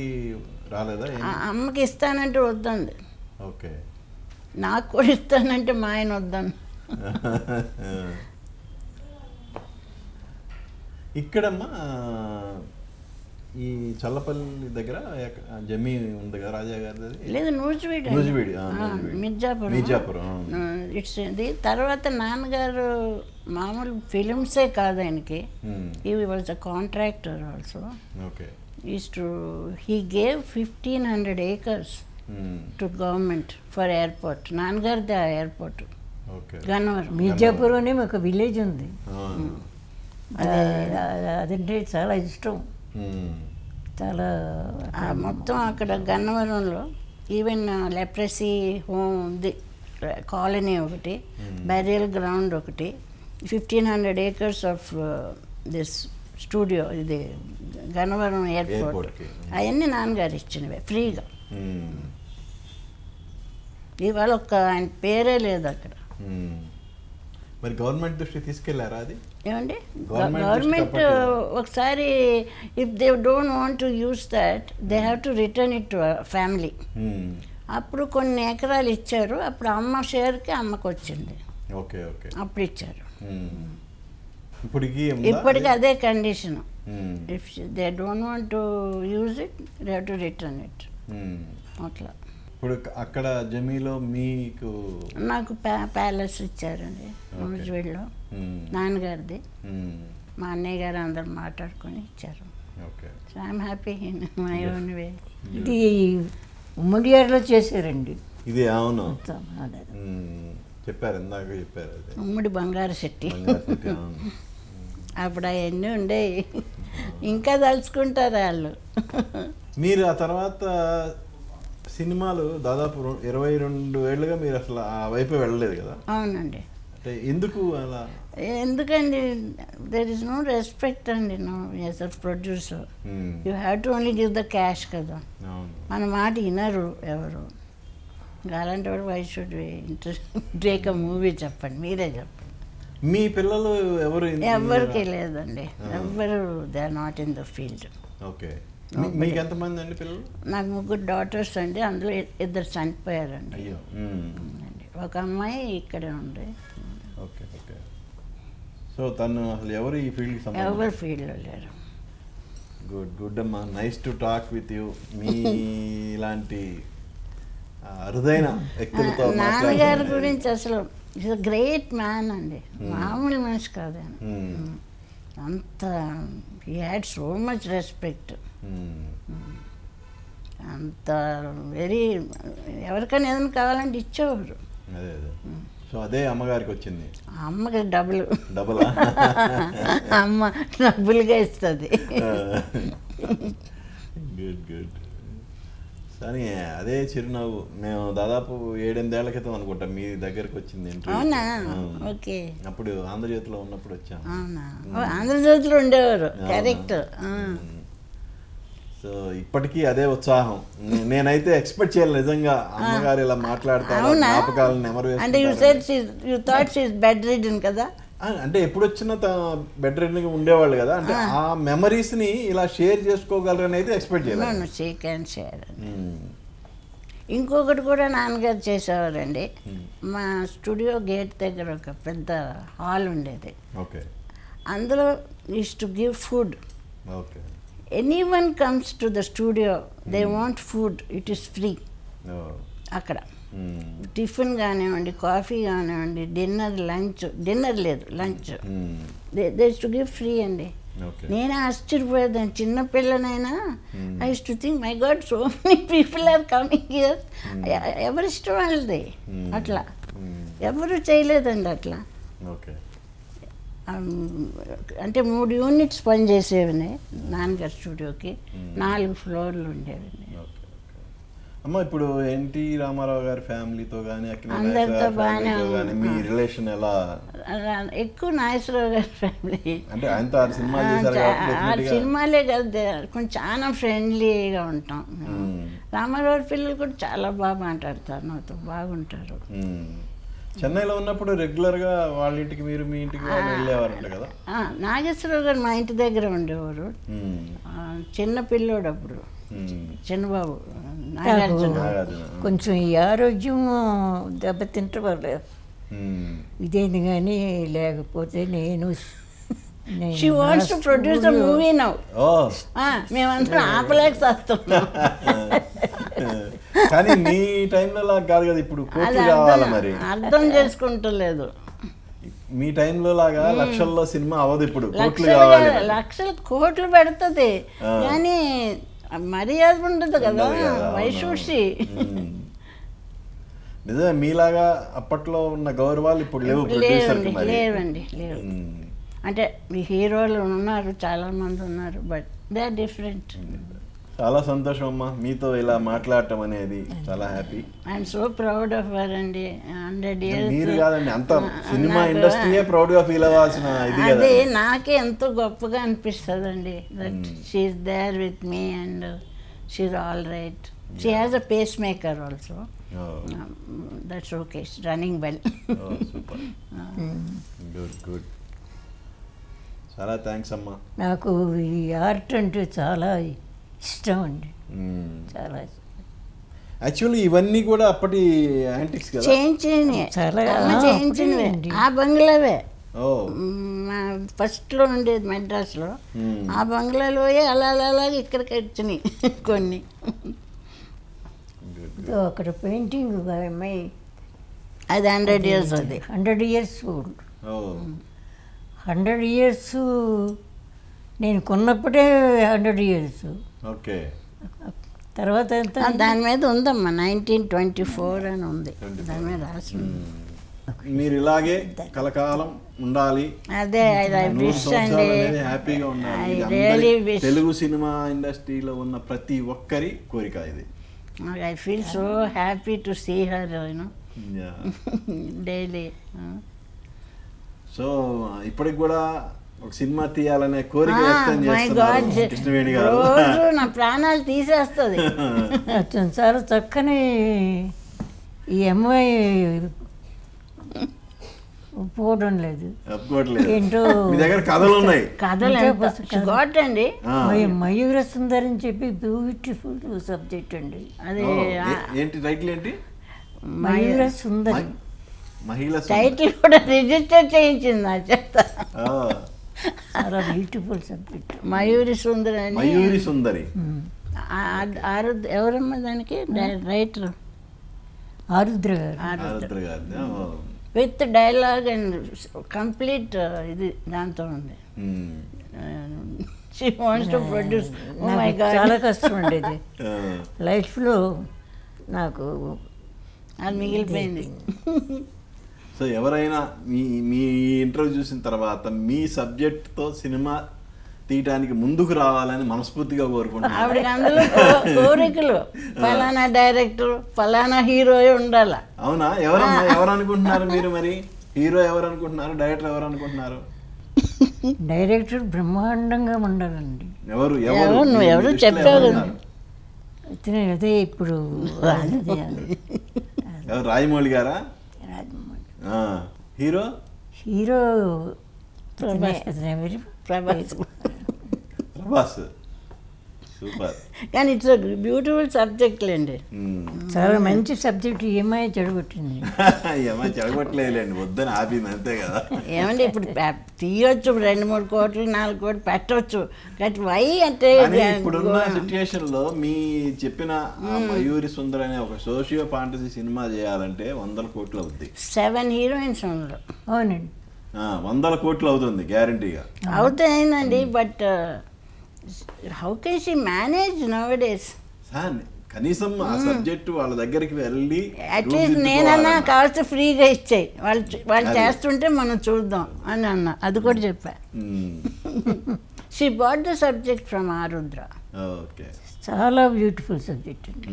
రాలేదా? అమ్మకి ఇస్తానంటే వద్దండి. ఓకే. నాకు కూడా ఇస్తానంటే మా ఆయన వద్దాను. ఇక్కడమ్మా ఈ చల్లపల్లి దగ్గర జమీ ఉంది కదా రాజా గారి? లేదు, నూజివీడు. మిర్జాపురం. ఇట్స్ ఇది. తర్వాత నాన్నగారు మామూలు ఫిలిమ్సే కాదు ఆయనకి, ఈ was a contractor also. He gave 1,500 acres to government for airport. నాన్నగారిది ఆ ఎయిర్పోర్ట్ గన్నవరం. మిర్జాపురంలోనే ఒక విలేజ్ ఉంది, అదంటే చాలా ఇష్టం. చాలా మొత్తం అక్కడ గన్నవరంలో ఈవెన్ లెప్రసీ హోమ్ ఉంది, కాలనీ ఒకటి, బరియల్ గ్రౌండ్ ఒకటి, 1,500 acres ఆఫ్ దిస్ స్టూడియో, ఇది గన్నవరం ఎయిర్పోర్ట్. అవన్నీ నాన్నగారు ఇచ్చినవే ఫ్రీగా. ఇవాళ ఒక్క ఆయన పేరే లేదు అక్కడ. మరి గవర్నమెంట్ దృష్టి తీసుకెళ్లారా అది? ఏమండి, గవర్నమెంట్ ఒకసారి if they don't want to use that they have to return it to family. అప్పుడు కొన్ని ఎకరాలు ఇచ్చారు, అప్పుడు అమ్మ షేర్కి అమ్మకు వచ్చింది. అప్పుడు ఇచ్చారు. ఇప్పటికి అదే condition. If they don't want to use it they have to return it. అట్లా. ఇప్పుడు అక్కడ జమీలో మీకు నాకు ప్యాలెస్ ఇచ్చారండి నూజివీడులో, నాన్నగారిది. మా అన్నయ్య గారు అందరు మాట్లాడుకొని ఇచ్చారు. So I'm happy in my own way. ఇది ఉమ్మడియార్లో చేశారండి ఇది. అవును, చెప్పారు, ఇందాక చెప్పారు. ఉమ్మడి బంగారు శెట్టి. అప్పుడు అవన్నీ ఉండేవి, ఇంకా తలుచుకుంటారు వాళ్ళు. మీరు ఆ తర్వాత సినిమాలు దాదాపు 22 ఏళ్ళుగా మీరు అసలు ఆ వైపు వెళ్ళలేదు కదా? అవునండి. అంటే ఎందుకు అలా? ఎందుకండి, దెర్ ఇస్ నో రెస్పెక్ట్ అండి. No as a producer you have to only give the cash కదా. మన మాట వినరు ఎవరు. అలాంటి వాడు why should take a movie చెప్పండి, మీరే చెప్పండి. మీ పిల్లలు ఎవరు? ఎవరికి లేదండి, ఎవరు they are not in the field. Okay. మీకు ఎంతమంది అండి పిల్లలు? నాకు 3 daughters అండి, అందులో 2 చనిపోయారండి. ఒక అమ్మాయి ఇక్కడే ఉంది. ఓకే. ఓకే. సో తను అసలు ఎవరు ఈ ఫీల్డ్కి సంబంధించి? ఎవరు ఫీల్డ్లో లేరు. గుడ్ అమ్మా, nice to talk with you. మీ ఇలాంటి అరుదైన వ్యక్తులతో నాన్నగారి గురించి అసలు ఈజ్ అ గ్రేట్ మ్యాన్ అండి, మామూలు మనిషి కాదు ఆయన. అంత he had so much respect. అంత వెరీ, ఎవరికైనా ఏదైనా కావాలంటే ఇచ్చేవారు. సో అదే అమ్మగారికి వచ్చింది. అమ్మకి డబుల్ అమ్మ డబుల్గా ఇస్తుంది. గుడ్. కానీ అదే చిరునవ్వు మేము దాదాపు 7-8 ఏళ్ల క్రితం అనుకుంటా మీ దగ్గరకు వచ్చింది. అవునా? ఓకే. అప్పుడు ఆంధ్రజ్యోతిలో ఉన్నప్పుడు వచ్చాము. అవునా? ఆంధ్రజ్యోతిలో ఉండేవారు, కరెక్ట్. సో ఇప్పటికీ అదే ఉత్సాహం. నేనైతే ఎక్స్పెక్ట్ చేయాలి నిజంగా అమ్మగారు ఇలా మాట్లాడతారు, జ్ఞాపకాలను నెమరు వేసుకుంటారు. అంటే you said you thought she is bed ridden కదా? అంటే ఎప్పుడు వచ్చినా బెడ్ రిడెన్గా ఉండేవాళ్ళు కదా, అంటే ఆ మెమరీస్ని ఇలా షేర్ చేసుకోగలరని అయితే ఎక్స్పెక్ట్ చేయాలి. She can share. ఇంకొకటి కూడా నాన్నగారు చేసేవారండి. మా స్టూడియో గేట్ దగ్గర ఒక పెద్ద హాల్ ఉండేది. ఓకే. అందులో is to give food. Okay. Anyone comes to the studio, they want food, it is free. అక్కడ టిఫిన్ కానివ్వండి, కాఫీ కానివ్వండి, డిన్నర్ లేదు, lunch they to give free అండి. నేనే ఆశ్చర్యపోయేదాన్ని, చిన్న పిల్లనైనా I to think my God so many people are coming here. ఎవరిష్టం వాళ్ళది, అట్లా ఎవరు చేయలేదండి అట్లా. అంటే 3 యూనిట్స్ పనిచేసేవి నాన్నగారి స్టూడియోకి, 4 ఫ్లోర్లు ఉండేవి. అమ్మ ఇప్పుడు ఎన్టీ రామారావు గారి ఫ్యామిలీతో కానీ అందరితో బాగానే మీ రిలేషన్ ఎలా? ఎక్కువ నాగేశ్వరరావు గారి ఫ్యామిలీ అంటే ఆయనతో సినిమాలే కదా, కొంచెం చాలా ఫ్రెండ్లీగా ఉంటాం. రామారావు పిల్లలు కూడా చాలా బాగా మాట్లాడతారు, నాతో బాగుంటారు. చెన్నైలో ఉన్నప్పుడు రెగ్యులర్గా వాళ్ళ ఇంటికి మీరు మీ ఇంటికి వెళ్ళేవారంట కదా? నాగేశ్వరరావు గారు మా ఇంటి దగ్గర ఉండేవారు. చిన్న పిల్లోడు అప్పుడు, చిన్నబాబు నాగార్జున. కొంచెం ఈ ఆరోగ్యం దెబ్బతింటే పర్లేదు, ఇదేంది కానీ లేకపోతే నేను She wants to produce a movie now. మేమందరం ఆపలేకపోతున్నాం. కానీ మీ టైంలో లాగా కాదు కదా ఇప్పుడు, కోట్లు కావాలి మరి. అర్థం చేసుకుంటలేదు. మీ టైంలో లాగా లక్షల్లో సినిమా అవ్వదు ఇప్పుడు, కోట్లు కావాలి. లక్షలు కోట్లు పెడుతుంది కానీ మర్యాద ఉండదు కదా, వైశూషి. నిజమే, మీలాగా అప్పట్లో ఉన్న గౌరవాలు ఇప్పుడు లేవు. లేవండి, లేవు. అంటే మీ హీరోలు ఉన్నారు, చాలా మంది ఉన్నారు, బట్ దే ఆర్ డిఫరెంట్. చాలా సంతోషం అమ్మా మీతో ఇలా మాట్లాడటం అనేది, చాలా happy. I'm so proud of her అండి. 100 years మీరు కాదండి, అంత సినిమా ఇండస్ట్రీయే ప్రౌడ్ గా ఫీల్ అవ్వాల్సిన ఇది కదా. అదే నాకే ఎంతో గొప్పగా అనిపిస్తుంది అండి, that she's there with me and she's all right. She has a pacemaker also. That's okay, running well. Super, good good. చాలా థ్యాంక్స్ అమ్మా. నాకు ఈ ఆర్ట్ అంటే చాలా ఇష్టం అండి, చాలా. యాక్చువల్లీ ఇవన్నీ కూడా అప్పటి యాంటిక్స్ కదా, చేయించినవి. ఆ బంగ్లావే ఫస్ట్లో ఉండేది మెడ్రాస్లో. ఆ బంగ్లాలో అలా అలాగే ఇక్కడికి వచ్చినాయి కొన్ని. అక్కడ పెయింటింగ్ అమ్మాయి, అది 100 years, అది 100 years ఓల్డ్. 100 years నేను కొన్నప్పుడే 100 years. ఓకే. తర్వాత ఎంత దాని మీద ఉందమ్మా, 1924 అని ఉంది దాని మీద రాసి. మీరు ఇలాగే కలకాలం ఉండాలి, అదే హ్యాపీగా ఉండాలి. తెలుగు సినిమా ఇండస్ట్రీలో ఉన్న ప్రతి ఒక్కరి కోరిక ఇది. I feel so happy to see her daily. So ఇప్పటికి కూడా ఒక సినిమా తీయాలనే కోరిక వ్యక్తం చేస్తున్నారు కృష్ణవేణి గారు. నా ప్రాణాలు తీసేస్తుంది. చాలా చక్కని ఈ అమ్మాయి ఒప్పుకోవడం లేదు, ఏంటో మీ దగ్గర కథలు ఉన్నాయి. కథలు అండి. మయూర సుందరి అని చెప్పి బ్యూటిఫుల్ సబ్జెక్ట్ అండి. అది ఏంటి టైటిల్ ఏంటి? మయూర సుందరి. టైటిల్ కూడా రిజిస్టర్ చేయించింది నా చేత. చాలా బ్యూటిఫుల్ సబ్జెక్ట్. మయూరి సుందరి అని. మయూరి సుందరి ఎవరమ్మా దానికి రైటర్? ఆరుద్ర గారు. ఆరుద్ర గారు విత్ డైలాగ్ అండ్ కంప్లీట్ ఇది దాంతో ఉంది. She wants to produce. Oh my God. చాలా కష్టం ఉండేది లైఫ్లో, నాకు అది మిగిలిపోయింది. సో ఎవరైనా మీ ఇంటర్వ్యూ చూసిన తర్వాత మీ సబ్జెక్ట్తో సినిమా తీయటానికి ముందుకు రావాలని మనస్ఫూర్తిగా కోరుకుంటున్నాను. ఆవిడకి అందులో కోరికలు, ఫలానా డైరెక్టర్, ఫలానా హీరో ఉండాలా. అవునా? ఎవరు అనుకుంటున్నారు మీరు? మరి హీరో ఎవరు అనుకుంటున్నారు, డైరెక్టర్ ఎవరు అనుకుంటున్నారు? డైరెక్టర్ బ్రహ్మాండంగా ఉండాలండి. ఎవరు చెప్పారు? అదే ఇప్పుడు రాజమౌళి గారా? Hero hero Prabhas. Prabhas. Super. కానీ ఇట్స్ బ్యూటిఫుల్ సబ్జెక్ట్ లేండి. చాలా మంచి సబ్జెక్ట్. ఏమై చెడగొట్టింది. ఏమై చెడగొట్టలేదండి, వద్దని ఆపింది అంతే కదా. ఏమండి ఇప్పుడు తీయొచ్చు 2-3 కోట్లు 4 కోట్లు పెట్టవచ్చు, బట్ వై అంటే ఇప్పుడున్న సిచ్యుయేషన్ లో మీ చెప్పిన మయూరి సుందర్ అనే ఒక సోషియో ఫాంటసీ సినిమా చేయాలంటే 100 కోట్లు అవుద్ది. 7 హీరోయిన్స్ ఉన్నారు. అవునండి, 100 కోట్లు అవుతుంది గ్యారంటీగా. అవుతాయినండి, but how can she manage nowadays? కనీసం ఆ సబ్జెక్ట్ వాళ్ళ దగ్గరికి వెళ్ళి అట్లీస్ట్ నేనన్నా కాస్త ఫ్రీగా ఇచ్చాయి, వాళ్ళు చేస్తుంటే మనం చూద్దాం అని అన్నా. అది కూడా చెప్పా. She bought the subject from Arudra. Okay, చాలా బ్యూటిఫుల్ సబ్జెక్ట్ అండి.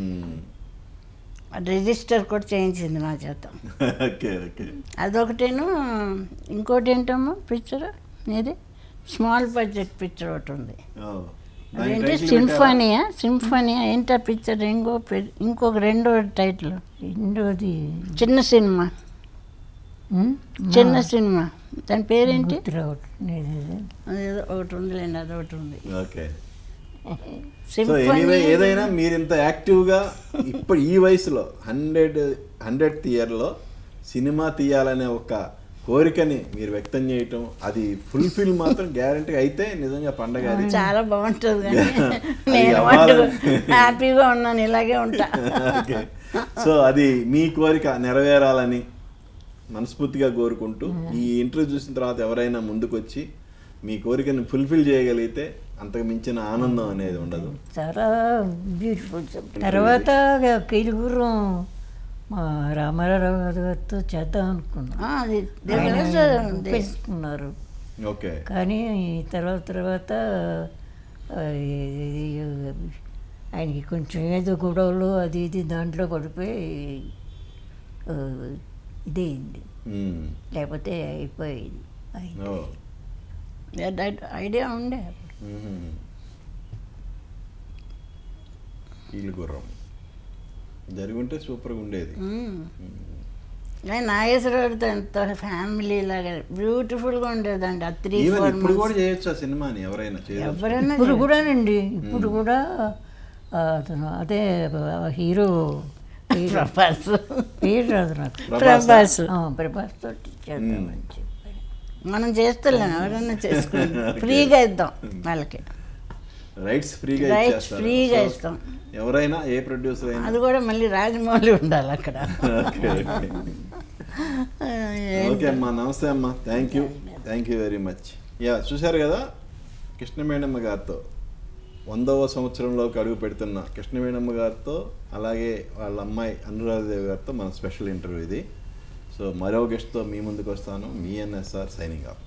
రిజిస్టర్ కూడా చేయించింది నా చేత. Okay okay. అదొకటేను. ఇంకోటి ఏంటమ్మా పిక్చర్ ఇది స్మాల్ బడ్జెట్ పిక్చర్ ఒకటి ఉంది. అదేంటి సింఫోనియా ఏంటా పిక్చర్? ఇంకొక రెండో టైటిల్, రెండోది చిన్న సినిమా. దాని పేరేంటి? అదేదో ఒకటి ఉందిలేండి, అదొకటి ఉంది. ఓకే. ఎనీవే, ఏదైనా మీరు ఇంత యాక్టివ్గా ఇప్పుడు ఈ వయసులో 100th ఇయర్లో సినిమా తీయాలనే ఒక కోరికని మీరు వ్యక్తం చేయటం, అది ఫుల్ఫిల్ మాత్రం గ్యారంటీ అయితే నిజంగా పండగ. అది చాలా బాగుంటుంది. నేను హ్యాపీగా ఉన్నాను, ఇలాగే ఉంటా. ఓకే. సో అది మీ కోరిక నెరవేరాలని మనస్ఫూర్తిగా కోరుకుంటూ, ఈ ఇంటర్వ్యూ చూసిన తర్వాత ఎవరైనా ముందుకు వచ్చి మీ కోరికని ఫుల్ఫిల్ చేయగలిగితే అంతకు మించిన ఆనందం అనేది ఉండదు. చాలా బ్యూటిఫుల్. తర్వాత కీలుగుర్రం మా రామారావు గారితో చేద్దాం అనుకున్నారు. ఓకే. కానీ తర్వాత ఆయనకి కొంచెం ఏదో గొడవలు అది ఇది దాంట్లో పడిపోయి ఇదేంది, లేకపోతే అయిపోయింది. ఐడియా ఉండే కీలుగుర్రం జరుగుంటే సూపర్గా ఉండేది. నాగేశ్వరరావుతో ఎంత ఫ్యామిలీ లాగా బ్యూటిఫుల్గా ఉండేదండి. 3-4 ఇప్పుడు కూడా చేయొచ్చు ఆ సినిమాని ఎవరైనా. ఇప్పుడు కూడానండి, ఇప్పుడు కూడా అదే హీరో ప్రభాస్ పేరు రాదు నాకు. ప్రభాస్ తోటి చేద్దామని చెప్పాను. మనం చేస్తలేం, ఎవరైనా చేసుకోండి, ఫ్రీగా ఇద్దాం వాళ్ళకి. రైట్స్ ఫ్రీగా ఇస్తాం. ఎవరైనా ఏ ప్రొడ్యూసర్ అయినా. అది కూడా మళ్ళీ రాజమౌళి ఉండాలి అక్కడ. ఓకే అమ్మా, నమస్తే అమ్మా. Thank you very much. చూశారు కదా, కృష్ణవేణమ్మ గారితో 100వ సంవత్సరంలోకి అడుగు పెడుతున్న కృష్ణవేణమ్మ గారితో, అలాగే వాళ్ళ అమ్మాయి అనురాధదేవి గారితో మన స్పెషల్ ఇంటర్వ్యూ ఇది. సో మరో గెస్ట్తో మీ ముందుకు వస్తాను. మీ ఎన్ఎస్ఆర్ సైనింగ్ ఆఫ్.